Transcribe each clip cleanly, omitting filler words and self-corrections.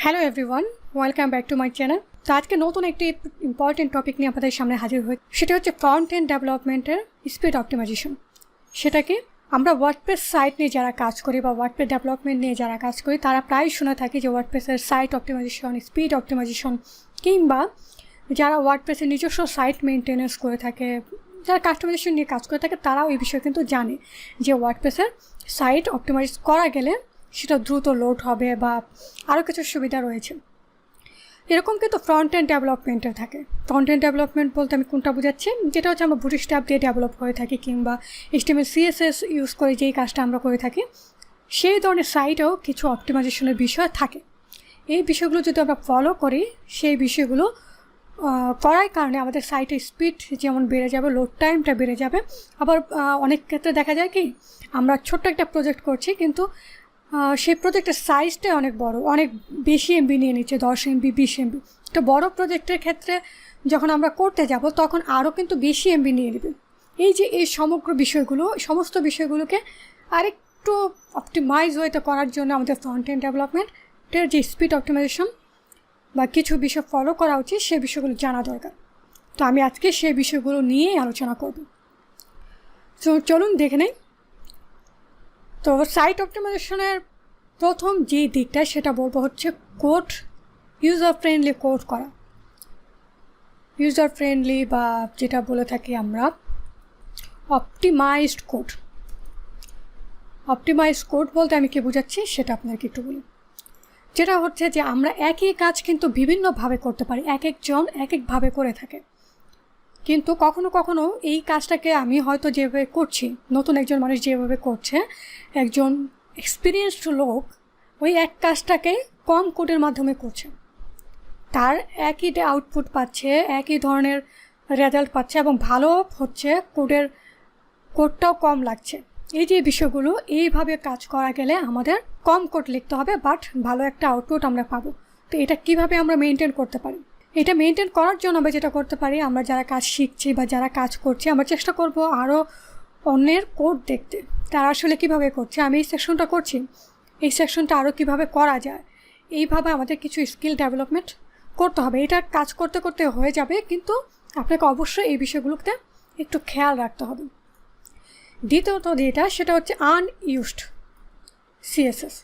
Hello everyone, welcome back to my channel. তো আজকে নতুন একটি ইম্পর্টেন্ট টপিক নিয়ে আপনাদের সামনে হাজির হই। সেটা হচ্ছে ফ্রন্ট এন্ড ডেভেলপমেন্টের স্পিড অপটিমাইজেশন। সেটাকে আমরা ওয়ার্ডপ্রেস সাইট নিয়ে যারা কাজ করি বা ওয়ার্ডপ্রেস ডেভেলপমেন্ট নিয়ে যারা কাজ করি তারা প্রায় শুনে থাকি যে ওয়ার্ডপ্রেসের সাইট অপটিমাইজেশন, স্পিড অপটিমাইজেশন, কিংবা যারা ওয়ার্ডপ্রেসের নিজস্ব সাইট মেনটেন্যান্স করে থাকে, যারা কাস্টমাইজেশন নিয়ে কাজ করে থাকে তারাও এই বিষয়ে কিন্তু জানে যে ওয়ার্ডপ্রেসের সাইট অপটিমাইজ করা গেলে সেটা দ্রুত লোড হবে বা আরও কিছু সুবিধা রয়েছে। এরকম কিন্তু ফ্রন্ট এন্ড ডেভেলপমেন্টের থাকে। ফ্রন্ট এন্ড ডেভেলপমেন্ট বলতে আমি কোনটা বোঝাচ্ছি, যেটা হচ্ছে আমরা বুটস্ট্র্যাপ দিয়ে ডেভেলপ করে থাকি কিংবা HTML CSS ইউজ করে যেই কাজটা আমরা করে থাকি, সেই ধরনের সাইটেও কিছু অপটিমাইজেশনের বিষয় থাকে। এই বিষয়গুলো যদি আমরা ফলো করি, সেই বিষয়গুলো করার কারণে আমাদের সাইটের স্পিড যেমন বেড়ে যাবে, লোড টাইমটা বেড়ে যাবে। আবার অনেক ক্ষেত্রে দেখা যায় কি, আমরা ছোট্ট একটা প্রজেক্ট করছি কিন্তু সেই প্রজেক্টের সাইজটাই অনেক বড়, অনেক বেশি এমবি নিয়ে নিচ্ছে, 10 MB 20 MB। তো বড় প্রজেক্টের ক্ষেত্রে যখন আমরা করতে যাব তখন আরও কিন্তু বেশি এমবি নিয়ে নেবে। এই সমগ্র বিষয়গুলো, সমস্ত বিষয়গুলোকে আরেকটু অপটিমাইজ ওয়েতে করার জন্য আমাদের ফ্রন্ট এন্ড ডেভেলপমেন্টের যে স্পিড অপটিমাইজেশন বা কিছু বিষয় ফলো করা উচিত, সেই বিষয়গুলো জানা দরকার। তো আমি আজকে সেই বিষয়গুলো নিয়েই আলোচনা করব। তো চলুন দেখে নেই। তো সাইট অপটিমাইজেশনের প্রথম যে দিকটা সেটা বলবো হচ্ছে কোড, ইউজার ফ্রেন্ডলি কোড করা। ইউজার ফ্রেন্ডলি বা যেটা বলে থাকি আমরা অপটিমাইজড কোড। অপটিমাইজড কোড বলতে আমি কি বোঝাচ্ছি সেটা আপনাকে একটু বলি। যেটা হচ্ছে যে আমরা একই কাজ কিন্তু বিভিন্নভাবে করতে পারি, এক একজন এক একভাবে করে থাকে। কিন্তু কখনো কখনো এই কাজটাকে আমি হয়তো যেভাবে করছি, নতুন একজন মানুষ যেভাবে করছে, একজন এক্সপিরিয়েন্সড লোক ওই এক কাজটাকে কম কোডের মাধ্যমে করছে, তার একই আউটপুট পাচ্ছে, একই ধরনের রেজাল্ট পাচ্ছে এবং ভালো হচ্ছে, কোডটাও কম লাগছে। এই যে বিষয়গুলো, এইভাবে কাজ করা গেলে আমাদের কম কোড লিখতে হবে, বাট ভালো একটা আউটপুট আমরা পাবো। তো এটা কিভাবে আমরা মেনটেন করতে পারি? এটা মেনটেন করার জন্য আমরা যেটা করতে পারি, আমরা যারা কাজ শিখছি বা যারা কাজ করছি, আমরা চেষ্টা করব আরও অন্যের কোড দেখতে, তারা আসলে কীভাবে করছে। আমি এই সেকশনটা করছি, এই সেকশনটা আরও কীভাবে করা যায়, এইভাবে আমাদের কিছু স্কিল ডেভেলপমেন্ট করতে হবে। এটা কাজ করতে করতে হয়ে যাবে, কিন্তু আপনাকে অবশ্যই এই বিষয়গুলোতে একটু খেয়াল রাখতে হবে। দ্বিতীয়ত যেটা, সেটা হচ্ছে আনইউজড CSS।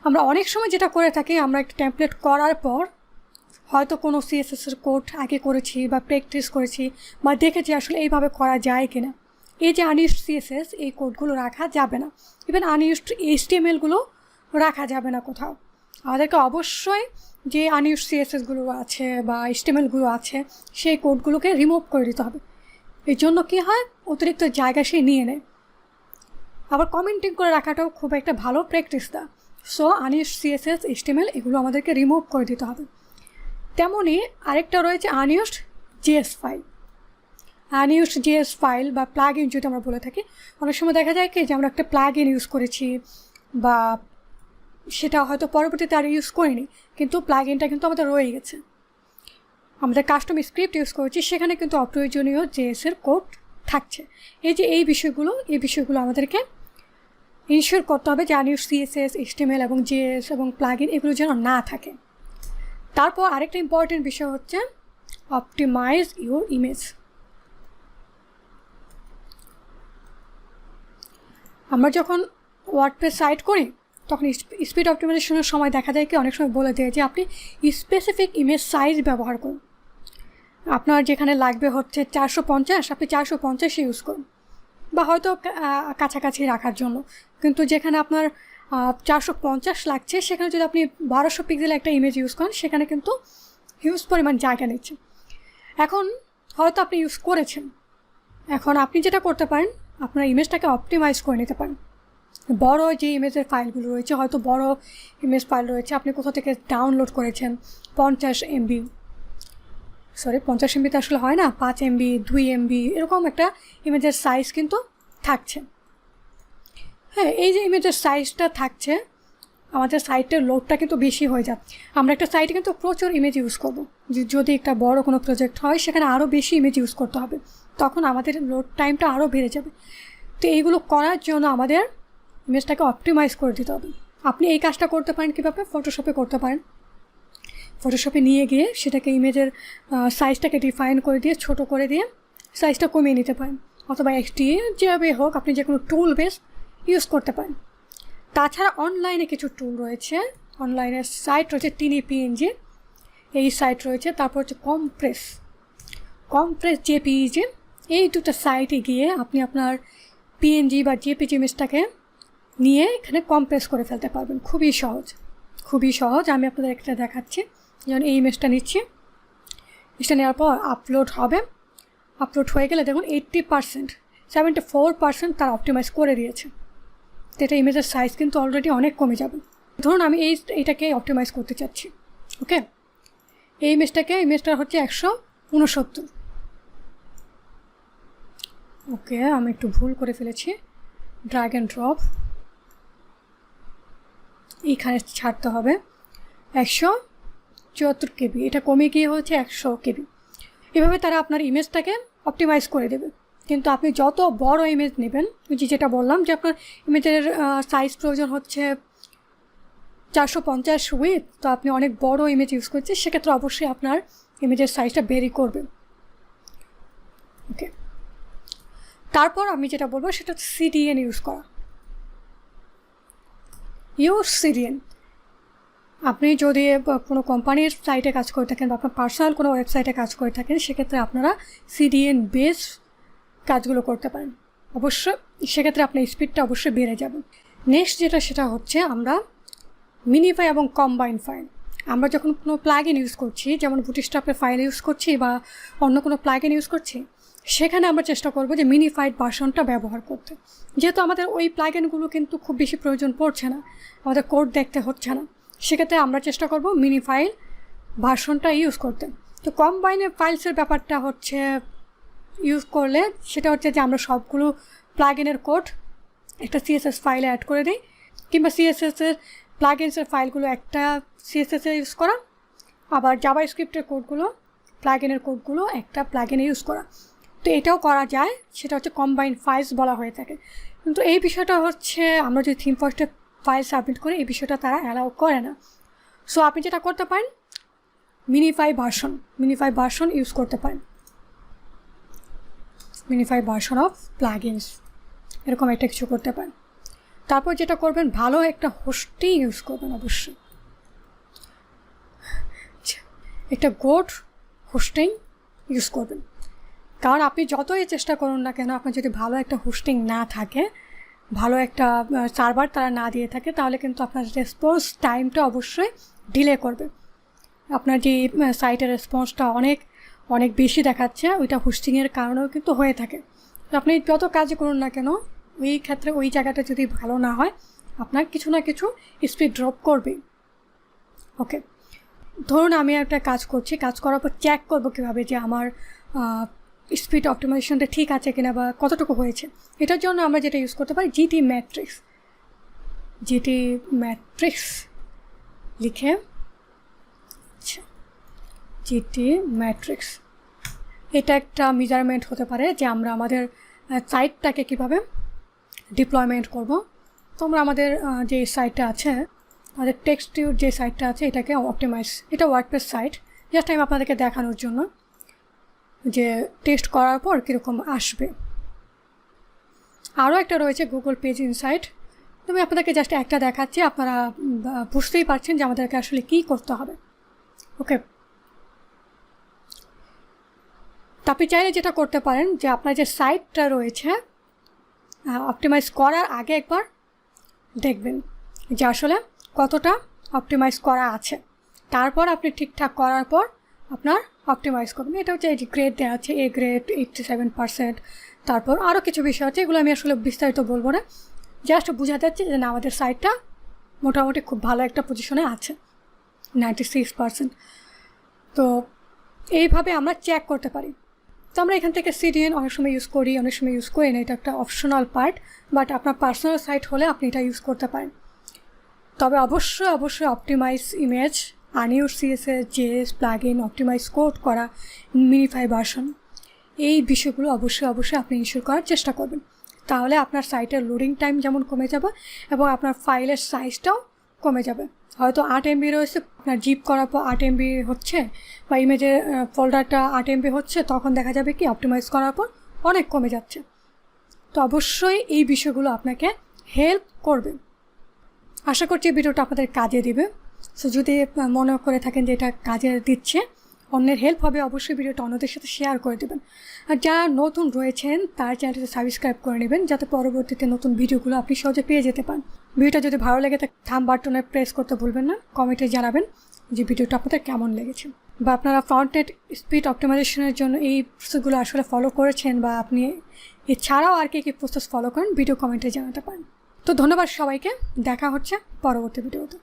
আমরা অনেক সময় যেটা করে থাকি, আমরা একটা টেমপ্লেট করার পর হয়তো কোনো CSS-এর কোড আগে করেছি বা প্র্যাকটিস করেছি বা দেখেছি আসলে এইভাবে করা যায় কিনা। এই যে আনইউজড CSS, এই কোডগুলো রাখা যাবে না। ইভেন আনইউজড HTML-গুলো রাখা যাবে না কোথাও। আমাদেরকে অবশ্যই যে আনইউজড CSS-গুলো আছে বা HTML-গুলো আছে, সেই কোডগুলোকে রিমুভ করে দিতে হবে। এই জন্য কী হয়, অতিরিক্ত জায়গা সে নিয়ে নেয়। আবার কমেন্টিং করে রাখাটাও খুব একটা ভালো প্র্যাকটিস না। সো আনইউজড CSS, HTML এগুলো আমাদেরকে রিমুভ করে দিতে হবে। তেমনই আরেকটা রয়েছে unused JS file. Unused JS file বা প্লাগ ইন যদি আমরা বলে থাকি, অনেক সময় দেখা যায় কি যে আমরা একটা প্লাগ ইন ইউজ করেছি বা সেটা হয়তো পরবর্তীতে আর ইউজ করিনি, কিন্তু প্লাগ ইনটা কিন্তু আমাদের রয়ে গেছে। আমাদের কাস্টম স্ক্রিপ্ট ইউজ করেছি, সেখানে কিন্তু অপ্রয়োজনীয় JS-এর কোড থাকছে। এই বিষয়গুলো আমাদেরকে ইনশিওর করতে হবে যে আনইউজড CSS, HTML এবং JS এবং প্লাগইন এগুলো যেন না থাকে। তারপর আরেকটা ইম্পর্টেন্ট বিষয় হচ্ছে অপটিমাইজ ইউর ইমেজ। আমরা যখন ওয়ার্ডপ্রেস সাইট করি তখন স্পিড অপটিমাইজেশনের সময় দেখা যায় কি, অনেক সময় বলে দেয় যে আপনি স্পেসিফিক ইমেজ সাইজ ব্যবহার করুন। আপনার যেখানে লাগবে হচ্ছে 450, আপনি 450 ইউজ করুন, বা হয়তো কাছাকাছি রাখার জন্য। কিন্তু যেখানে আপনার 450 লাগছে, সেখানে যদি আপনি 1200 পিক্সেল একটা ইমেজ ইউজ করেন, সেখানে কিন্তু হিউজ পরিমাণ জায়গা নিচ্ছে। এখন হয়তো আপনি ইউজ করেছেন, এখন আপনি যেটা করতে পারেন, আপনার ইমেজটাকে অপটিমাইজ করে নিতে পারেন। বড় যে ইমেজের ফাইলগুলো রয়েছে, হয়তো বড় ইমেজ ফাইল রয়েছে, আপনি কোথাও থেকে ডাউনলোড করেছেন, 50 MB, 50 MB তো আসলে হয় না, 5 MB 2 MB এরকম একটা ইমেজের সাইজ কিন্তু থাকছে। হ্যাঁ, এই যে ইমেজের সাইজটা থাকছে, আমাদের সাইটের লোডটা কিন্তু বেশি হয়ে যাচ্ছে। আমরা একটা সাইটে কিন্তু প্রচুর ইমেজ ইউজ করবো, যদি একটা বড় কোনো প্রজেক্ট হয় সেখানে আরও বেশি ইমেজ ইউজ করতে হবে, তখন আমাদের লোড টাইমটা আরও বেড়ে যাবে। তো এইগুলো করার জন্য আমাদের ইমেজটাকে অপটিমাইজ করে দিতে হবে। আপনি এই কাজটা করতে পারেন কীভাবে, ফটোশপে করতে পারেন। ফটোশপে নিয়ে গিয়ে সেটাকে ইমেজের সাইজটাকে ডিফাইন করে দিয়ে ছোট করে দিয়ে সাইজটা কমিয়ে নিতে পারেন, অথবা XDA যেভাবে হোক আপনি যে কোনো টুল বেস ইউজ করতে পারেন। তাছাড়া অনলাইনে কিছু টুল রয়েছে, অনলাইনের সাইট রয়েছে TinyPNG, এই সাইট রয়েছে, তারপর হচ্ছে কমপ্রেস JPEG, এই দুটো সাইটে গিয়ে আপনি আপনার PNG বা JPG ইমেজটাকে নিয়ে এখানে কমপ্রেস করে ফেলতে পারবেন। খুবই সহজ। আমি আপনাদের একটা দেখাচ্ছি, যেমন এই ইমেজটা নিচ্ছি, এটা নেওয়ার পর আপলোড হবে। আপলোড হয়ে গেলে দেখুন 80%, 74% তারা অপটিমাইজ করে দিয়েছে। তো এটা ইমেজের সাইজ কিন্তু অলরেডি অনেক কমে যাবে। ধরুন আমি এইটাকে অপটিমাইজ করতে চাচ্ছি, ওকে। এই ইমেজটা হচ্ছে 169, ওকে। আমি একটু ভুল করে ফেলেছি, ড্র্যাগ অ্যান্ড ড্রপ এইখানে ছাড়তে হবে 174 KB, এটা কমে গিয়ে হচ্ছে 100 KB। এভাবে তারা আপনার ইমেজটাকে অপটিমাইজ করে দেবে। কিন্তু আপনি যত বড় ইমেজ নেবেন, যেটা বললাম যে আপনার ইমেজের সাইজ প্রয়োজন হচ্ছে 450 উইথ, তো আপনি অনেক বড় ইমেজ ইউজ করছেন, সেক্ষেত্রে অবশ্যই আপনার ইমেজের সাইজটা ভেরি করবে, ওকে। তারপর আমি যেটা বলবো সেটা হচ্ছে CDN ইউজ করা। CDN আপনি যদি কোনো কোম্পানির সাইটে কাজ করে থাকেন বা আপনার পার্সোনাল কোনো ওয়েবসাইটে কাজ করে থাকেন, সেক্ষেত্রে আপনারা CDN বেস কাজগুলো করতে পারেন। অবশ্যই সেক্ষেত্রে আপনার স্পিডটা অবশ্যই বেড়ে যাবে। নেক্সট সেটা হচ্ছে আমরা মিনিফাই এবং কম্বাইন ফাইল। আমরা যখন কোনো প্লাগইন ইউজ করছি, যেমন বুটস্ট্র্যাপের ফাইল ইউজ করছি বা অন্য কোনো প্লাগইন ইউজ করছি, সেখানে আমরা চেষ্টা করব যে মিনিফাইড ভার্সনটা ব্যবহার করতে। যেহেতু আমাদের ওই প্লাগইনগুলো কিন্তু খুব বেশি প্রয়োজন পড়ছে না, আমাদের কোড দেখতে হচ্ছে না, সেক্ষেত্রে আমরা চেষ্টা করব মিনিফাইড ভার্সনটা ইউজ করতে। তো কম্বাইনের ফাইলসের ব্যাপারটা হচ্ছে ইউজ করলে সেটা হচ্ছে যে আমরা সবগুলো প্লাগইনের কোড একটা CSS ফাইলে অ্যাড করে দিই, কিংবা CSS-এর প্লাগইনসের ফাইলগুলো একটা CSS-এ ইউজ করা, আবার জাভাস্ক্রিপ্টের কোডগুলো প্লাগইনের কোডগুলো একটা প্লাগইনে ইউজ করা। তো এটাও করা যায়, সেটা হচ্ছে কম্বাইন ফাইলস বলা হয়ে থাকে। কিন্তু এই বিষয়টা হচ্ছে আমরা যদি থিম ফার্স্টে ফাইল সাবমিট করি, এই বিষয়টা তারা অ্যালাউ করে না। সো আপনি যেটা করতে পারেন, মিনিফাই ভার্সন ইউজ করতে পারেন, মিনিফাই ভার্সন অফ প্লাগইনস, এরকম একটা কিছু করতে পারেন। তারপর যেটা করবেন, ভালো একটা হোস্টিং ইউজ করবেন, অবশ্যই একটা গুড হোস্টিং ইউজ করবেন। কারণ আপনি যতই চেষ্টা করুন না কেন, আপনার যদি ভালো একটা হোস্টিং না থাকে, ভালো একটা সার্ভার তারা না দিয়ে থাকে, তাহলে কিন্তু আপনার রেসপন্স টাইমটা অবশ্যই ডিলে করবে। আপনার যে সাইটের রেসপন্সটা অনেক বেশি দেখাচ্ছে, ওইটা হোস্টিংয়ের কারণেও কিন্তু হয়ে থাকে। তো আপনি যত কাজ করুন না কেন, ওই ক্ষেত্রে ওই জায়গাটা যদি ভালো না হয়, আপনার কিছু না কিছু স্পিড ড্রপ করবে, ওকে। ধরুন আমি একটা কাজ করছি, কাজ করার পর চেক করবো কীভাবে যে আমার স্পিড অপটিমাইজেশনটা ঠিক আছে কিনা বা কতটুকু হয়েছে। এটার জন্য আমরা যেটা ইউজ করতে পারি, GT ম্যাট্রিক্স লিখে, আচ্ছা GT ম্যাট্রিক্স, এটা একটা মেজারমেন্ট হতে পারে যে আমরা আমাদের সাইটটাকে কীভাবে ডিপ্লয়মেন্ট করব। তোমরা আমাদের যে সাইটটা আছে, আমাদের টেক্সটিউর যে সাইটটা আছে, এটাকে অপটিমাইজ, এটা ওয়ার্ডপ্রেস সাইট, জাস্ট আমি আপনাদেরকে দেখানোর জন্য যে টেস্ট করার পর কীরকম আসবে। আরও একটা রয়েছে গুগল পেজ ইনসাইট, আমি আপনাদেরকে জাস্ট একটা দেখাচ্ছি, আপনারা বুঝতেই পারছেন যে আমাদেরকে আসলে কী করতে হবে, ওকে। আপনি চাইলে যেটা করতে পারেন যে আপনার যে সাইটটা রয়েছে অপটিমাইজ করার আগে একবার দেখবেন যে আসলে কতটা অপটিমাইজ করা আছে, তারপর আপনি ঠিকঠাক করার পর আপনার অপটিমাইজ করবেন। এটা হচ্ছে এই যে গ্রেড দেওয়া আছে, A গ্রেড 87%, তারপর আরও কিছু বিষয় আছে, এগুলো আমি আসলে বিস্তারিত বলবো না, জাস্ট বোঝা যাচ্ছে যে না আমাদের সাইটটা মোটামুটি খুব ভালো একটা পজিশনে আছে, 96%। তো এইভাবে আমরা চেক করতে পারি। তো আমরা এখান থেকে CDN অনেক সময় ইউজ করি, অনেক সময় ইউজ করি না, এটা একটা অপশনাল পার্ট, বাট আপনার পার্সোনাল সাইট হলে আপনি এটা ইউজ করতে পারেন। তবে অবশ্যই optimize image, unused CSS, JS plugin, optimize code করা, মিনিফাই ভার্সন, এই বিষয়গুলো অবশ্যই আপনি ইনশিওর করার চেষ্টা করবেন। তাহলে আপনার সাইটের লোডিং টাইম যেমন কমে যাবে এবং আপনার ফাইলের সাইজটাও কমে যাবে। হয়তো 8 MB রয়েছে, আপনার জিপ করার পর 8 MB হচ্ছে বা ইমেজের ফোল্ডারটা 8 MB হচ্ছে, তখন দেখা যাবে কি অপটিমাইজ করার পর অনেক কমে যাচ্ছে। তো অবশ্যই এই বিষয়গুলো আপনাকে হেল্প করবে। আশা করছি ভিডিওটা আপনাদের কাজে দিবে। সো যদি মনে করে থাকেন যে এটা কাজে দিচ্ছে, অন্যের হেল্প হবে, অবশ্যই ভিডিওটা অন্যদের সাথে শেয়ার করে দেবেন। আর যারা নতুন রয়েছেন তার চ্যানেলটিতে সাবস্ক্রাইব করে নেবেন, যাতে পরবর্তীতে নতুন ভিডিওগুলো আপনি সহজে পেয়ে যেতে পারেন। ভিডিওটা যদি ভালো লেগে থাকে থাম্ব বাটনে প্রেস করতে ভুলবেন না। কমেন্টে জানাবেন যে ভিডিওটা আপনাদের কেমন লেগেছে, বা আপনারা ফ্রন্ট এন্ড স্পিড অপটিমাইজেশনের জন্য এই প্রসেসগুলো আসলে ফলো করেছেন, বা আপনি এছাড়াও আর কি প্রসেস ফলো করেন, ভিডিও কমেন্টে জানাতে পারেন। তো ধন্যবাদ সবাইকে, দেখা হচ্ছে পরবর্তী ভিডিওতে।